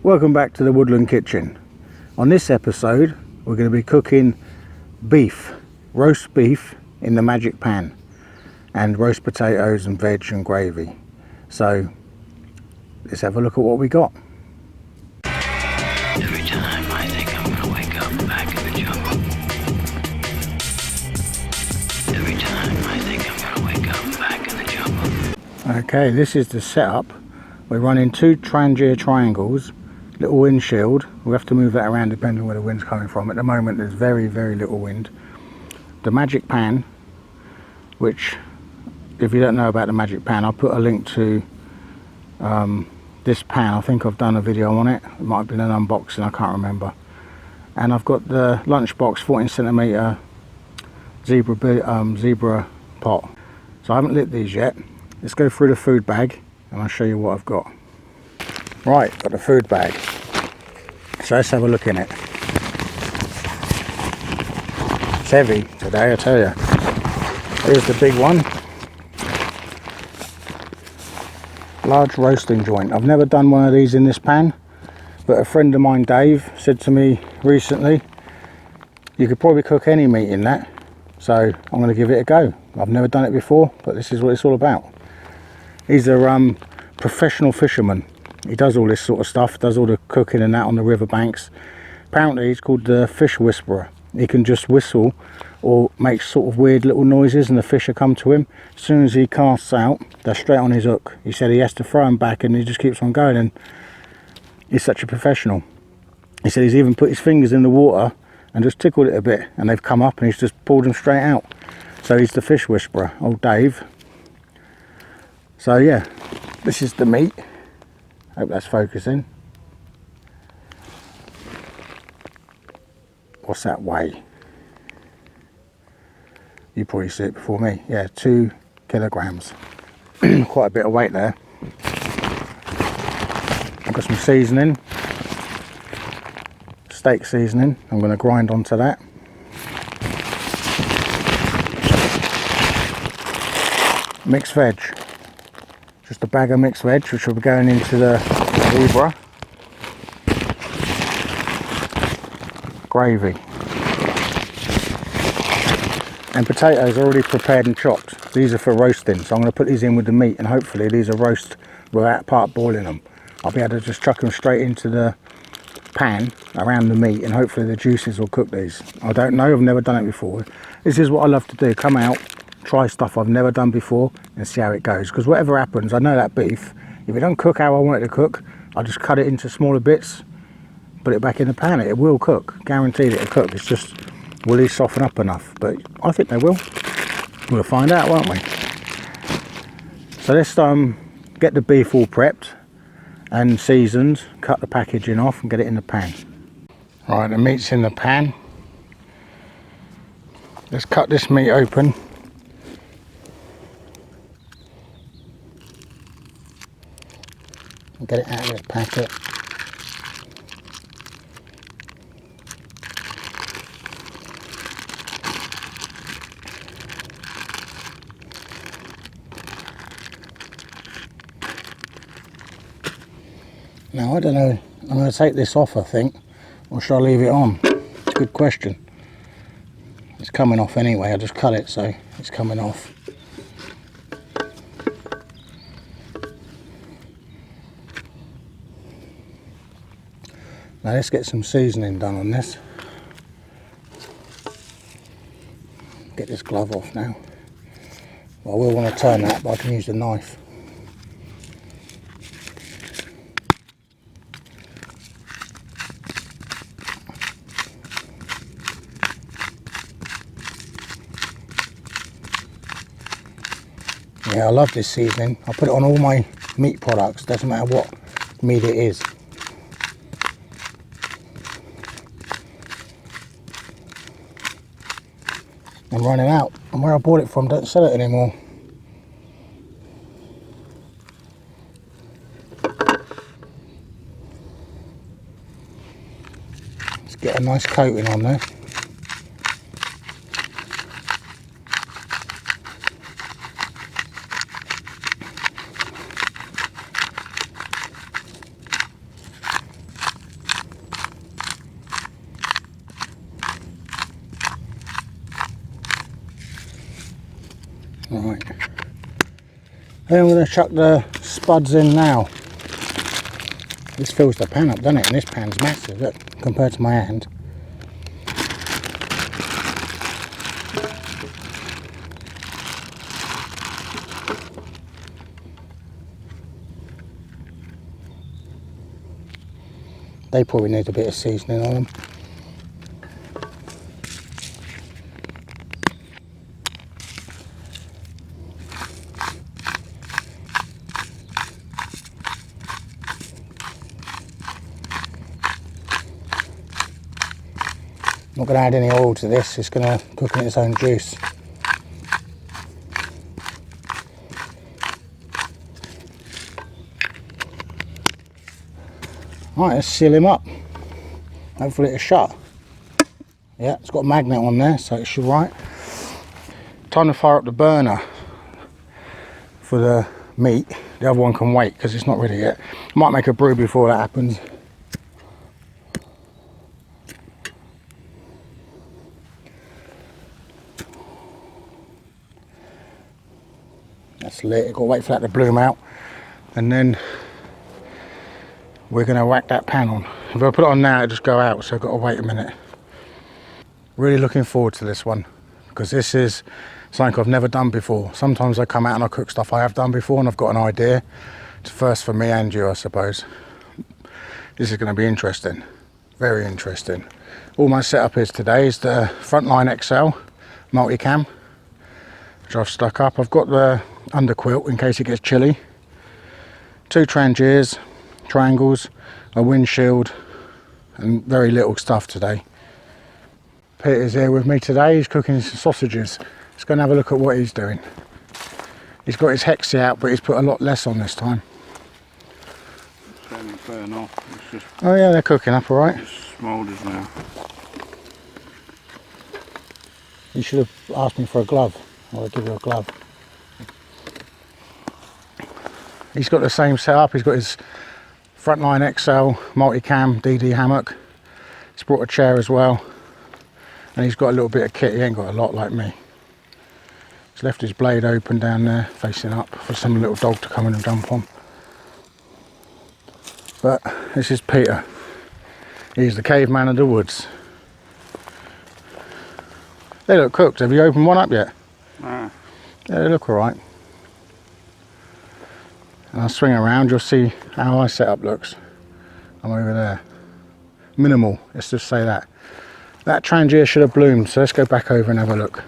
Welcome back to the Woodland kitchen. On this episode we're going to be cooking roast beef in the magic pan, and roast potatoes and veg and gravy. So let's have a look at what we got. Every time I think I'm gonna wake up back in the jungle. Every time I think I'm gonna wake up back in the jungle. Okay, this is the setup. We're running two trangia triangles, little windshield. We'll have to move that around depending on where the wind's coming from. At the moment there's very little wind. The magic pan, which if you don't know about the magic pan, I'll put a link to this pan. I think I've done a video on it. It might have been an unboxing, I can't remember. And I've got the Lunchbox 14cm Zebra pot. So I haven't lit these yet. Let's go through the food bag and I'll show you what I've got. Right, got the food bag. So let's have a look in it. It's heavy today, I tell you. Here's the big one. Large roasting joint. I've never done one of these in this pan, but a friend of mine, Dave, said to me recently, you could probably cook any meat in that. So I'm going to give it a go. I've never done it before, but this is what it's all about. He's a professional fisherman. He does all this sort of stuff, does all the cooking and that on the riverbanks. Apparently he's called the fish whisperer. He can just whistle or make sort of weird little noises and the fish will come to him. As soon as he casts out, they're straight on his hook. He said he has to throw them back and he just keeps on going, and he's such a professional. He said he's even put his fingers in the water and just tickled it a bit and they've come up and he's just pulled them straight out. So he's the fish whisperer, old Dave. So yeah, this is the meat. Hope that's focusing. What's that weigh? You probably see it before me. Yeah, 2 kilograms. Quite a bit of weight there. I've got some seasoning. Steak seasoning. I'm going to grind onto that. Mixed veg. Just a bag of mixed veg, which will be going into the Zebra. Gravy. And potatoes are already prepared and chopped. These are for roasting, so I'm going to put these in with the meat, and hopefully these are roast without part boiling them. I'll be able to just chuck them straight into the pan around the meat, and hopefully the juices will cook these. I don't know, I've never done it before. This is what I love to do, come out, try stuff I've never done before and see how it goes, because whatever happens, I know that beef, if it don't cook how I want it to cook, I'll just cut it into smaller bits, put it back in the pan. It will cook, guaranteed it'll cook. It's just, will these soften up enough? But I think they will. We'll find out, won't we? So let's get the beef all prepped and seasoned, cut the packaging off and get it in the pan. Right, the meat's in the pan. Let's cut this meat open. And get it out of this packet. Now I don't know, I'm going to take this off I think, or should I leave it on? It's a good question. It's coming off anyway, I just cut it so it's coming off. Now let's get some seasoning done on this. Get this glove off now. Well, I will want to turn that, but I can use the knife. Yeah, I love this seasoning. I put it on all my meat products, doesn't matter what meat it is. I'm running out, and where I bought it from don't sell it anymore. Let's get a nice coating on there. Right. Then I'm going to chuck the spuds in now. This fills the pan up, doesn't it? And this pan's massive, look, compared to my hand. They probably need a bit of seasoning on them. Not going to add any oil to this, it's going to cook in its own juice. Right, let's seal him up. Hopefully it'll shut. Yeah, it's got a magnet on there, so it should right. Time to fire up the burner for the meat. The other one can wait because it's not ready yet. Might make a brew before that happens. That's lit. Got to wait for that to bloom out, and then we're going to whack that pan on. If I put it on now, it'll just go out, so I've got to wait a minute. Really looking forward to this one, because this is something I've never done before. Sometimes I come out and I cook stuff I have done before and I've got an idea. It's first for me and you, I suppose. This is going to be interesting, very interesting. All my setup is today is the Frontline XL multicam, which I've stuck up. I've got the underquilt in case it gets chilly, 2 trangias, triangles, a windshield, and very little stuff today. Peter's here with me today. He's cooking some sausages. Let's go and have a look at what he's doing. He's got his hexie out, but he's put a lot less on this time. Burn off. It's just, oh yeah, they're cooking up all right. just smoulders now. You should have asked me for a glove. I'll give you a glove. He's got the same setup. He's got his Frontline XL multicam DD hammock. He's brought a chair as well, and he's got a little bit of kit. He ain't got a lot like me. He's left his blade open down there, facing up, for some little dog to come in and jump on. But this is Peter. He's the caveman of the woods. They look cooked. Have you opened one up yet? Nah. Yeah, they look all right. And I'll swing around, you'll see how my setup looks. I'm over there. Minimal, let's just say that. That trangia should have bloomed, so let's go back over and have a look.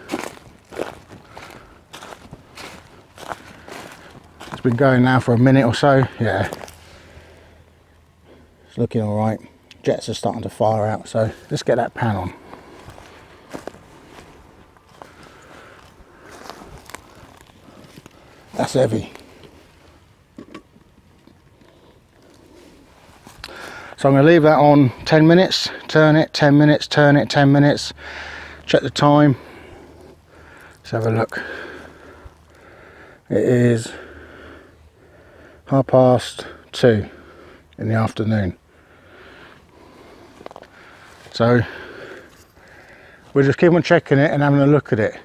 It's been going now for a minute or so, yeah. It's looking all right. Jets are starting to fire out, so let's get that pan on. That's heavy. So I'm going to leave that on 10 minutes, turn it, 10 minutes, turn it, 10 minutes, check the time. Let's have a look. It is 2:30 in the afternoon. So we'll just keep on checking it and having a look at it.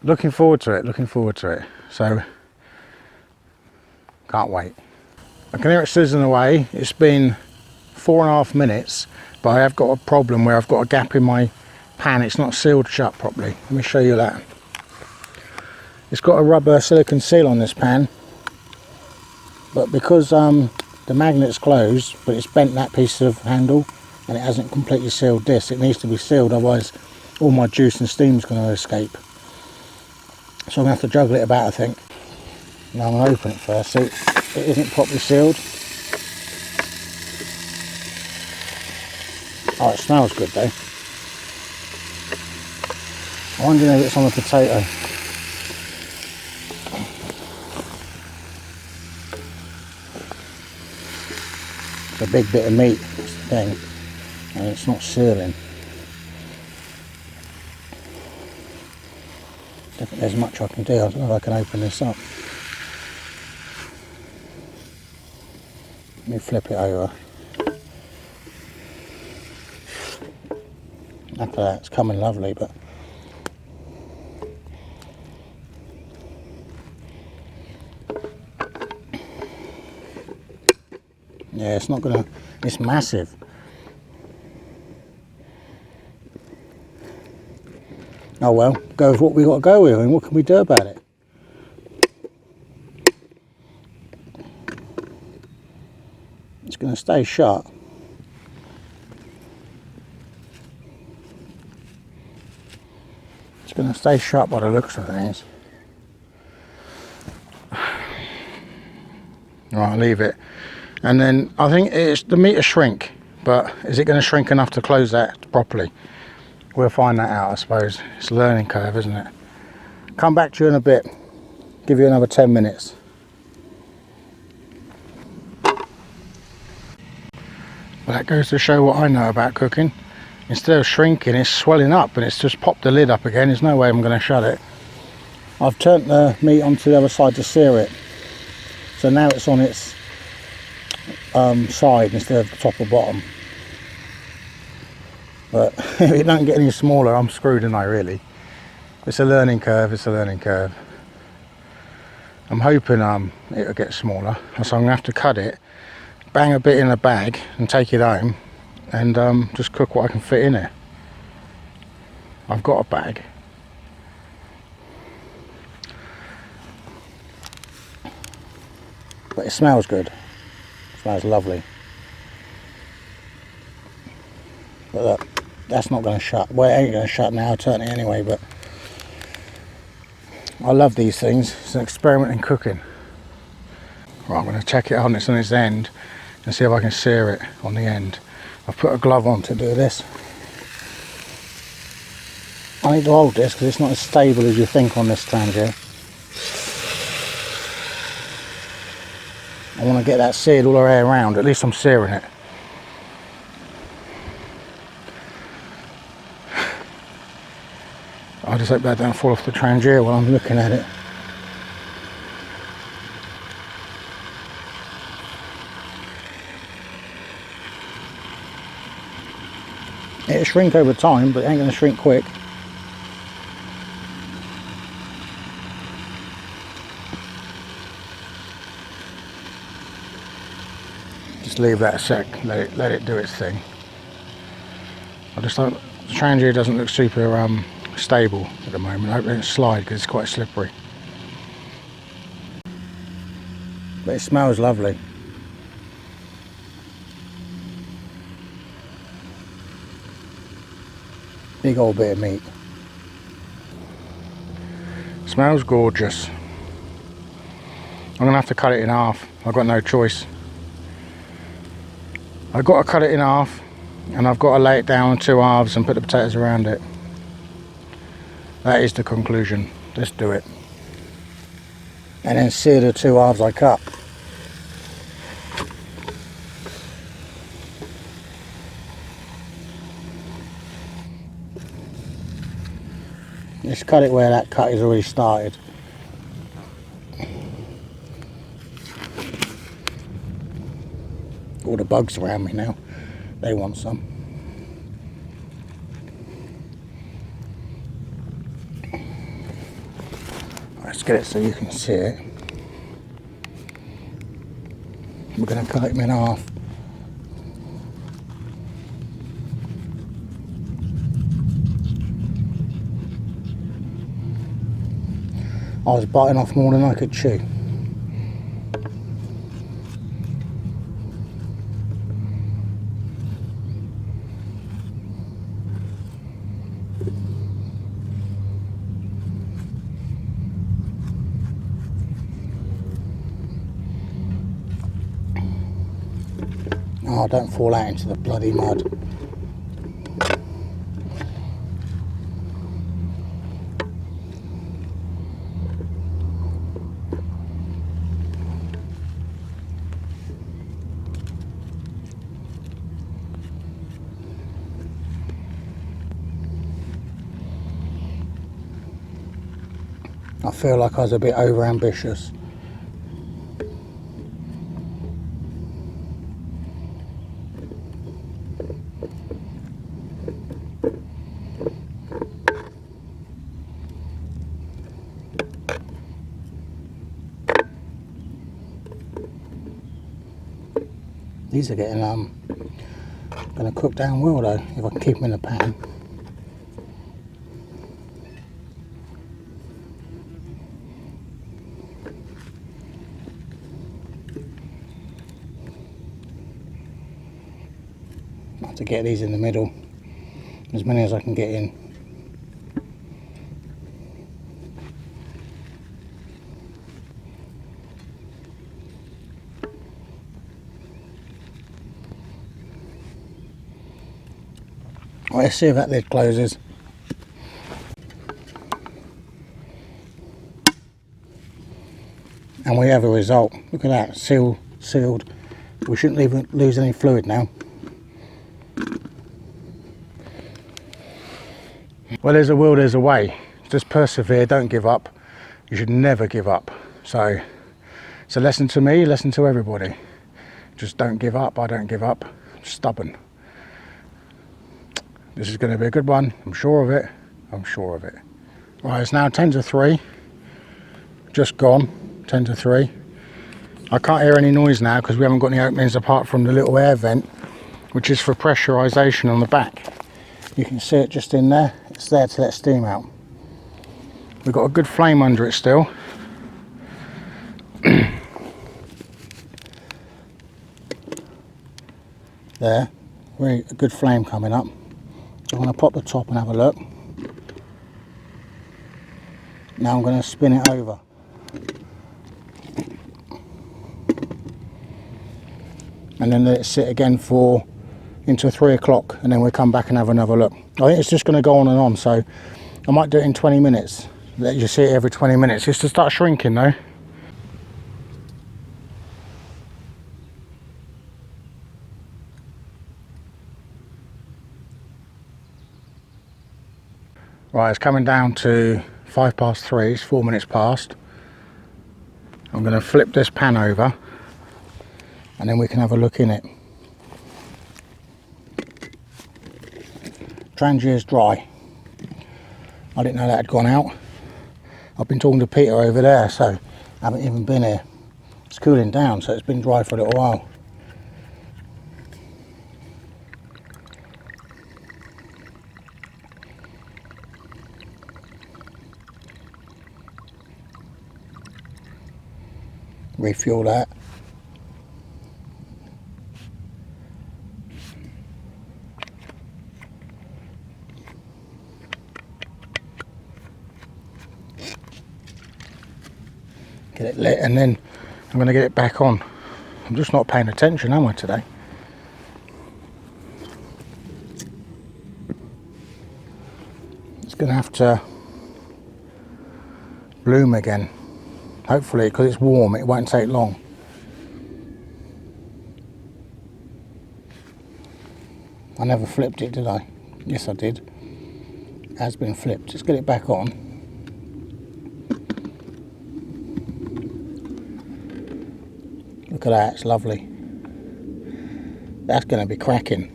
Looking forward to it, looking forward to it. So can't wait. I can hear it sizzling away. It's been 4.5 minutes, but I have got a problem where I've got a gap in my pan. It's not sealed shut properly. Let me show you that. It's got a rubber silicone seal on this pan, but because the magnet's closed, but it's bent that piece of handle and it hasn't completely sealed this, it needs to be sealed, otherwise all my juice and steam's going to escape. So I'm going to have to juggle it about, I think. Now I'm going to open it first. See, it isn't properly sealed. Oh, it smells good though. I wonder if it's on the potato. It's a big bit of meat, that's the thing, and it's not sealing. I don't think there's much I can do. I don't know if I can open this up. Let me flip it over. After that, it's coming lovely, but Yeah, it's not gonna, it's massive. Oh well, go with what we got to go with, and what can we do about it? It's gonna stay shut. It's gonna stay shut by the looks of things. Right, I'll leave it. And then I think it's the meter shrink, but is it going to shrink enough to close that properly? We'll find that out, I suppose. It's a learning curve, isn't it? Come back to you in a bit. Give you another 10 minutes. Well, that goes to show what I know about cooking. Instead of shrinking, it's swelling up, and it's just popped the lid up again. There's no way I'm going to shut it. I've turned the meat onto the other side to sear it. So now it's on its side instead of the top or bottom. But if it don't get any smaller, I'm screwed, and I really. It's a learning curve. It's a learning curve. I'm hoping it'll get smaller, so I'm gonna have to cut it, bang a bit in a bag, and take it home, and just cook what I can fit in it. I've got a bag. But it smells good. It smells lovely. But look, that's not going to shut. Well, it ain't going to shut now. I'll turn it anyway, but I love these things. It's an experiment in cooking. Right, I'm going to check it on its end and see if I can sear it on the end. I've put a glove on to do this. I need to hold this because it's not as stable as you think on this trangia. I want to get that seared all the way around. At least I'm searing it. I just hope that don't fall off the trangia while I'm looking at it. It'll shrink over time, but it ain't going to shrink quick. Just leave that a sec, let it do its thing. I just don't, the trangia doesn't look super stable at the moment. I hope it doesn't slide because it's quite slippery. But it smells lovely. Big old bit of meat. Smells gorgeous. I'm gonna have to cut it in half. I've got no choice. I've got to cut it in half, and I've got to lay it down in two halves and put the potatoes around it. That is the conclusion. Let's do it. And then sear the two halves I cut. Just cut it where that cut is already started. All the bugs around me now, they want some. Let's get it so you can see it. We're going to cut them in half. I was biting off more than I could chew. Oh, don't fall out into the bloody mud. I feel like I was a bit over ambitious. These are getting gonna cook down well though, if I can keep them in the pan. I have to get these in the middle, as many as I can get in. Right, let's see if that lid closes. And we have a result. Look at that, sealed. We shouldn't lose any fluid now. Well, there's a will, there's a way. Just persevere, don't give up. You should never give up. So it's a lesson to me, a lesson to everybody. Just don't give up. I don't give up. I'm stubborn. This is going to be a good one. I'm sure of it. I'm sure of it. Right, it's now 10 to 3. Just gone. 10 to 3. I can't hear any noise now because we haven't got any openings apart from the little air vent, which is for pressurization on the back. You can see it just in there. It's there to let steam out. We've got a good flame under it still. There, really a good flame coming up. So I'm going to pop the top and have a look. Now I'm going to spin it over. And then let it sit again for into 3 o'clock, and then we'll come back and have another look. I think it's just going to go on and on, so I might do it in 20 minutes. Let you see it every 20 minutes. It's to start shrinking though. Right, it's coming down to 3:05. It's 4 minutes past. I'm going to flip this pan over and then we can have a look in it. Trangia is dry. I didn't know that had gone out. I've been talking to Peter over there, so I haven't even been here. It's cooling down, so it's been dry for a little while. Refuel that. Get it lit, and then I'm going to get it back on. I'm just not paying attention, am I, today? It's going to have to bloom again. Hopefully, because it's warm, it won't take long. I never flipped it, did I? Yes, I did. It has been flipped. Let's get it back on. Look at that, it's lovely. That's going to be cracking.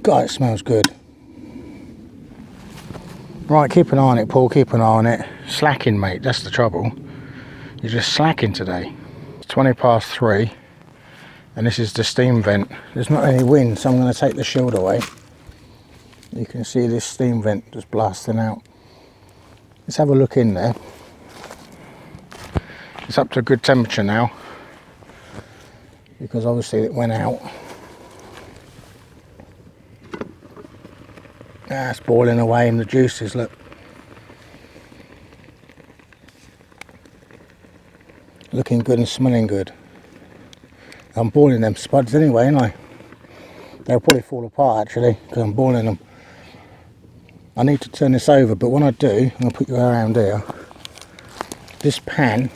God, it smells good. Right, keep an eye on it, Paul, keep an eye on it. Slacking, mate, that's the trouble. You're just slacking today. It's 3:20, and this is the steam vent. There's not any wind, so I'm going to take the shield away. You can see this steam vent just blasting out. Let's have a look in there. It's up to a good temperature now, because obviously it went out. Ah, it's boiling away in the juices, look. Looking good and smelling good. I'm boiling them spuds anyway, ain't I? They'll probably fall apart actually, because I'm boiling them. I need to turn this over, but when I do, I'm going to put you around here. This pan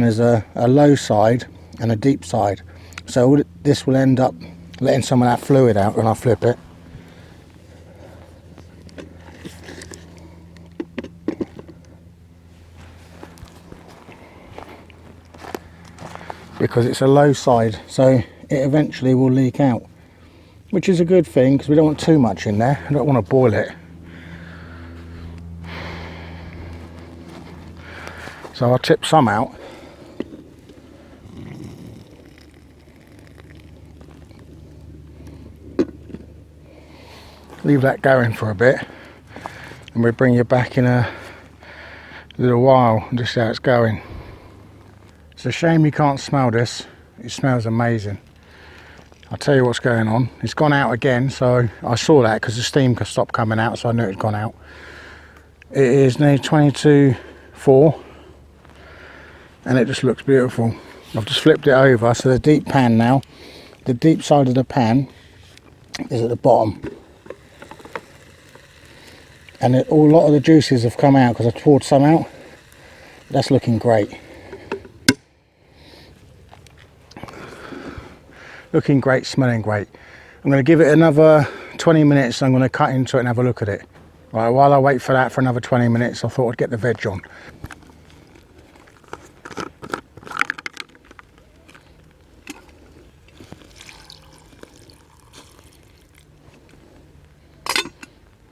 is a low side and a deep side. So this will end up letting some of that fluid out when I flip it. Because it's a low side, so it eventually will leak out, which is a good thing because we don't want too much in there. I don't want to boil it. So I'll tip some out leave that going for a bit, and we'll bring you back in a little while and just see how it's going. It's a shame you can't smell this. It smells amazing. I'll tell you what's going on. It's gone out again, so I saw that because the steam stopped coming out, so I knew it had gone out. It is nearly 22.4 and it just looks beautiful. I've just flipped it over, so the deep pan now, the deep side of the pan is at the bottom. And a lot of the juices have come out because I poured some out. That's looking great. Looking great, smelling great. I'm going to give it another 20 minutes and I'm going to cut into it and have a look at it. Right, while I wait for that for another 20 minutes, I thought I'd get the veg on.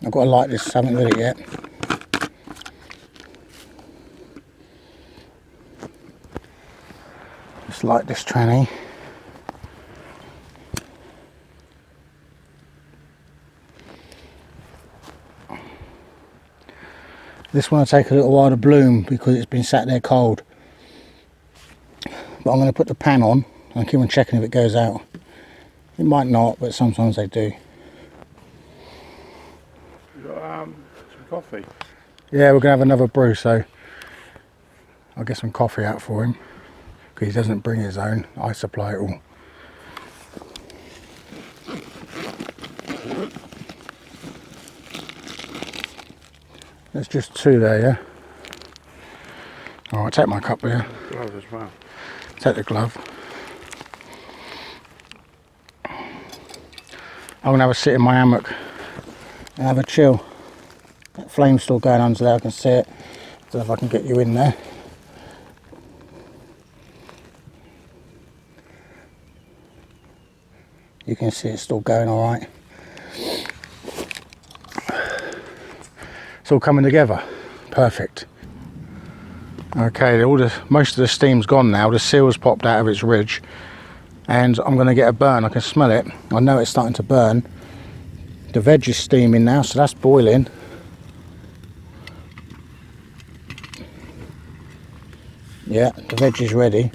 I've got to light this, I haven't lit it yet. Just light this tranny. This one will take a little while to bloom because it's been sat there cold. But I'm going to put the pan on and keep on checking if it goes out. It might not, but sometimes they do. You got some coffee? Yeah, we're going to have another brew, so I'll get some coffee out for him. Because he doesn't bring his own, I supply it all. There's just 2 there, yeah? Alright, take my cup here. Glove as well. Take the glove. I'm going to have a sit in my hammock and have a chill. That flame's still going under there, I can see it. Don't know if I can get you in there. You can see it's still going alright. It's all coming together. Perfect. Okay, most of the steam's gone now. The seal's popped out of its ridge and I'm going to get a burn. I can smell it. I know it's starting to burn. The veg is steaming now, so that's boiling. Yeah, the veg is ready.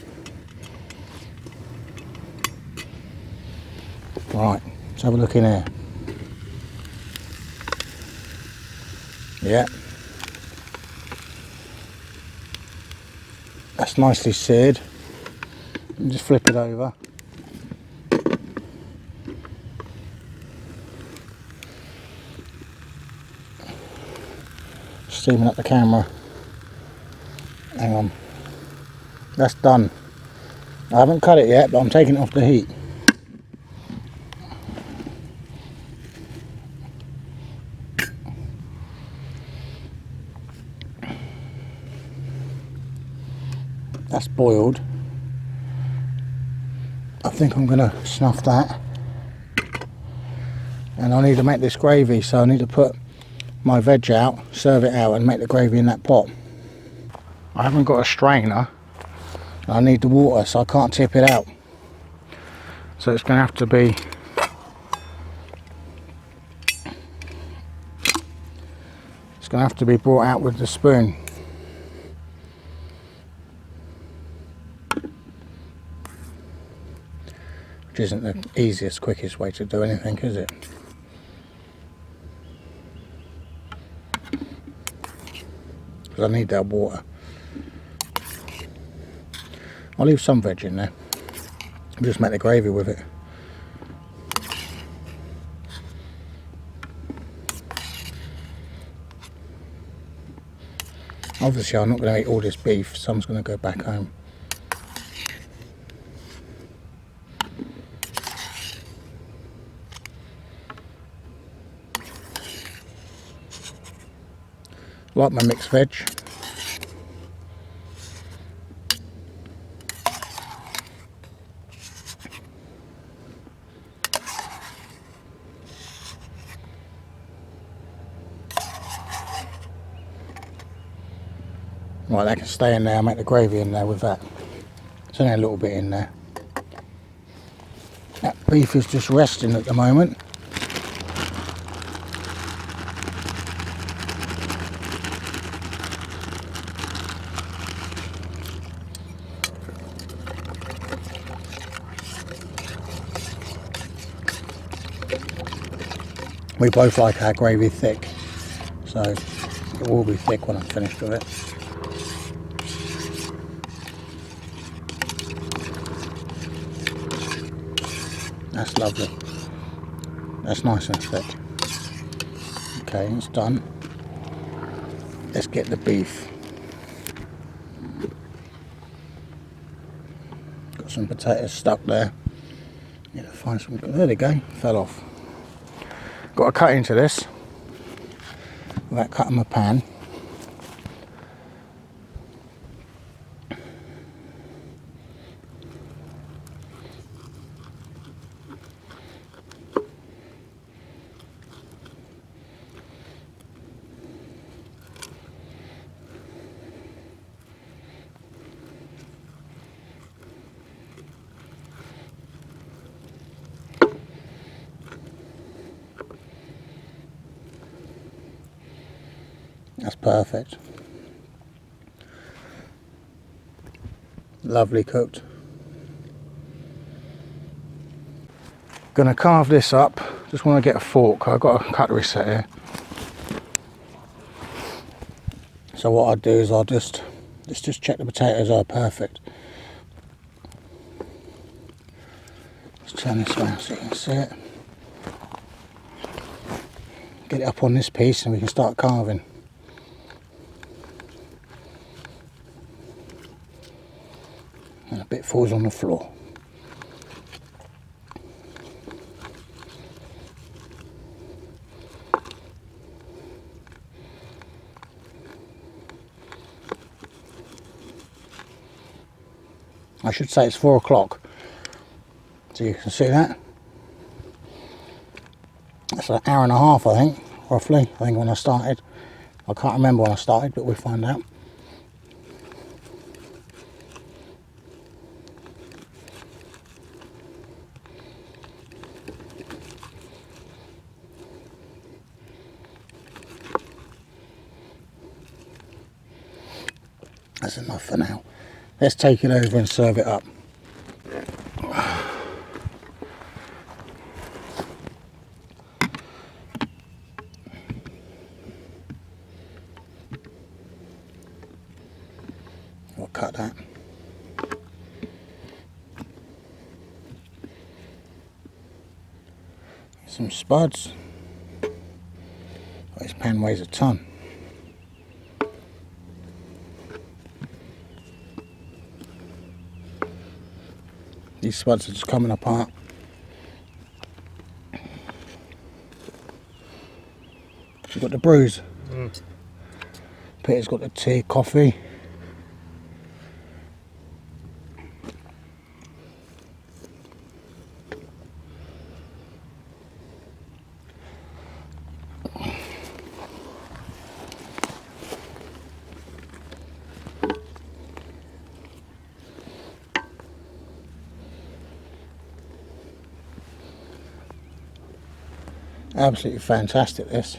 Right, let's have a look in here. Yeah. That's nicely seared. Just flip it over. Steaming up the camera. Hang on. That's done. I haven't cut it yet, but I'm taking it off the heat. That's boiled. I think I'm going to snuff that. And I need to make this gravy, so I need to put my veg out, serve it out and make the gravy in that pot. I haven't got a strainer. I need the water, so I can't tip it out. So it's going to have to be brought out with the spoon. Which isn't the easiest, quickest way to do anything, is it? Because I need that water. I'll leave some veg in there. Just make the gravy with it. Obviously I'm not going to eat all this beef, so I'm just going to go back home. Like my mixed veg. Right, that can stay in there. I'll make the gravy in there with that. There's only a little bit in there. That beef is just resting at the moment. We both like our gravy thick, so it will be thick when I'm finished with it. That's lovely. That's nice and thick. Okay, it's done. Let's get the beef. Got some potatoes stuck there. Need to find some. There they go. Fell off. Got to cut into this without cutting my pan. That's perfect. Lovely cooked. Gonna carve this up. Just want to get a fork. I've got a cutlery set here. So what I'll do is let's just check the potatoes are perfect. Let's turn this around so you can see it. Get it up on this piece and we can start carving. And a bit falls on the floor. I should say it's 4 o'clock. So you can see that. That's an hour and a half, I think, roughly. I think when I started. I can't remember when I started, but we'll find out. That's enough for now. Let's take it over and serve it up. We'll cut that. Some spuds. Oh, this pan weighs a ton. These spuds are just coming apart. We've got the brews. Peter's got the tea, coffee. Absolutely fantastic, this.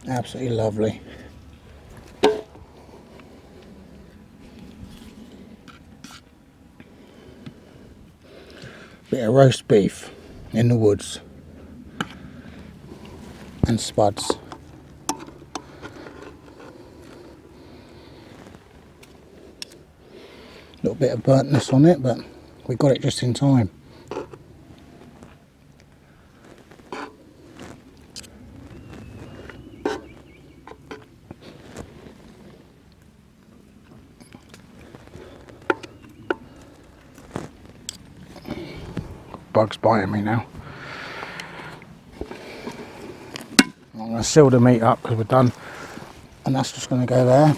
Absolutely lovely. Bit of roast beef in the woods and spuds. Little bit of burntness on it, but we got it just in time. Bugs biting me now. I'm going to seal the meat up because we're done, and that's just going to go there.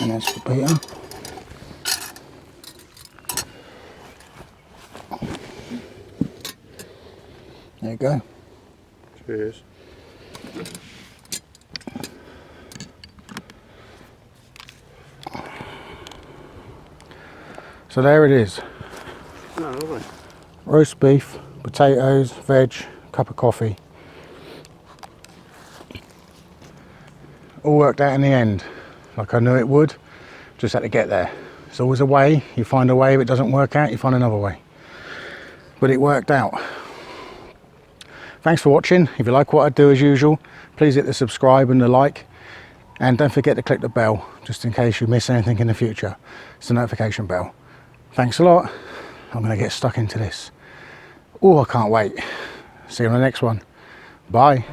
And that's for Peter. There you go. Cheers. So there it is. Oh, lovely. Roast beef, potatoes, veg, cup of coffee. All worked out in the end, like I knew it would. Just had to get there. There's always a way. You find a way. If it doesn't work out, you find another way. But it worked out. Thanks for watching. If you like what I do, as usual, please hit the subscribe and the like. And don't forget to click the bell, just in case you miss anything in the future. It's the notification bell. Thanks a lot. I'm going to get stuck into this. Oh, I can't wait. See you on the next one. Bye.